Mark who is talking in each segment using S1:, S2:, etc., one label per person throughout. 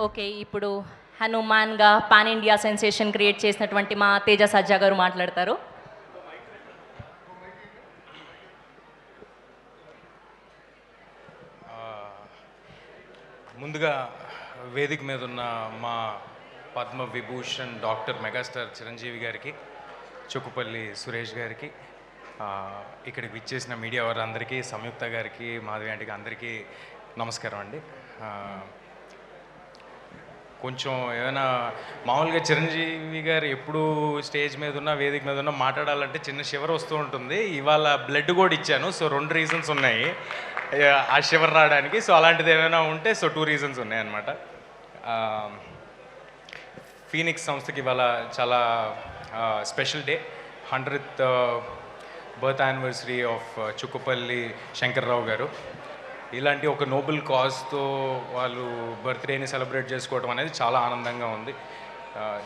S1: Okay. ఇప్పుడు హనుమాన్‌గా pan India sensation create చేసినటువంటి మా తేజ సజ్జా గారు మాట్లాడతారు.
S2: ముందుగా వేదిక మీద ఉన్న మా పద్మ విభూషణ్ డాక్టర్ మెగాస్టార్ చిరంజీవి గారికి, చుక్కుపల్లి సురేష్ గారికి, ఇక్కడికి విచ్చేసిన మీడియా వారందరికీ, సంయుక్త గారికి, మాధవి ఆంటీకి అందరికీ నమస్కారం అండి. కొంచెం ఏమైనా మామూలుగా చిరంజీవి గారు ఎప్పుడు స్టేజ్ మీద ఉన్న వేదిక మీద ఉన్న మాట్లాడాలంటే చిన్న షివర్ వస్తూ ఉంటుంది. ఇవాళ బ్లడ్ కూడా ఇచ్చాను. సో 2 రీజన్స్ ఉన్నాయి ఆ షివర్ రావడానికి. సో అలాంటిది ఏమైనా ఉంటే 2 రీజన్స్ ఉన్నాయన్నమాట. ఫీనిక్స్ సంస్థకి ఇవాళ చాలా special day, 100th birth anniversary of Chukkapalli Shankarrao garu. ఇలాంటి ఒక నోబెల్ కాజ్తో వాళ్ళు బర్త్డేని సెలబ్రేట్ చేసుకోవడం అనేది చాలా ఆనందంగా ఉంది.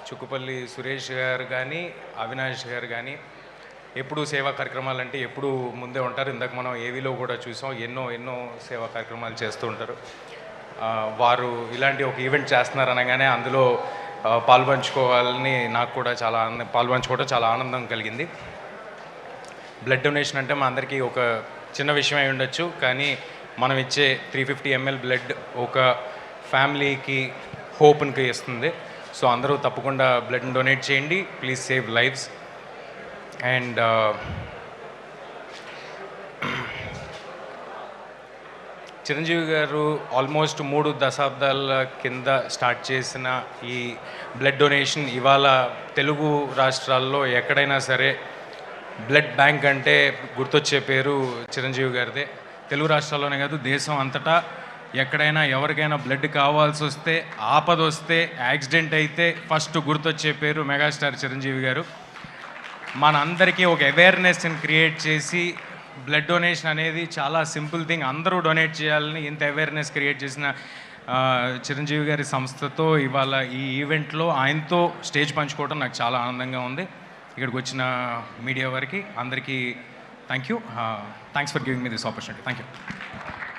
S2: చుక్కుపల్లి సురేష్ గారు కానీ, అవినాష్ గారు కానీ ఎప్పుడు సేవా కార్యక్రమాలు అంటే ఎప్పుడు ముందే ఉంటారు. ఇందాక మనం ఏవీలో కూడా చూసాం, ఎన్నో సేవా కార్యక్రమాలు చేస్తూ ఉంటారు. వారు ఇలాంటి ఒక ఈవెంట్ చేస్తున్నారు అనగానే అందులో పాల్పంచుకోవాలని నాకు కూడా పాల్పంచుకోవడం చాలా ఆనందం కలిగింది. బ్లడ్ డొనేషన్ అంటే మా అందరికీ ఒక చిన్న విషయం అయి ఉండొచ్చు, కానీ మనం ఇచ్చే 350 ml బ్లడ్ ఒక ఫ్యామిలీకి హోప్కి ఇస్తుంది. సో అందరూ తప్పకుండా బ్లడ్ని డొనేట్ చేయండి. Please save lives. And Chiranjeevi గారు ఆల్మోస్ట్ 3 దశాబ్దాల కింద స్టార్ట్ చేసిన ఈ బ్లడ్ డొనేషన్ ఇవాళ తెలుగు రాష్ట్రాల్లో ఎక్కడైనా సరే బ్లడ్ బ్యాంక్ అంటే గుర్తొచ్చే పేరు చిరంజీవి గారిదే. తెలుగు రాష్ట్రాల్లోనే కాదు, దేశం అంతటా ఎక్కడైనా ఎవరికైనా బ్లడ్ కావాల్సి వస్తే, ఆపద వస్తే, యాక్సిడెంట్ అయితే ఫస్ట్ గుర్తొచ్చే పేరు మెగాస్టార్ చిరంజీవి గారు. మనందరికీ ఒక అవేర్నెస్ని క్రియేట్ చేసి బ్లడ్ డొనేషన్ అనేది చాలా సింపుల్ థింగ్, అందరూ డొనేట్ చేయాలని ఇంత అవేర్నెస్ క్రియేట్ చేసిన చిరంజీవి గారి సంస్థతో ఇవాళ ఈ ఈవెంట్లో ఆయనతో స్టేజ్ పంచుకోవడం నాకు చాలా ఆనందంగా ఉంది. ఇక్కడికి వచ్చిన మీడియా వారికి అందరికీ thank you. Thanks for giving me this opportunity. Thank you.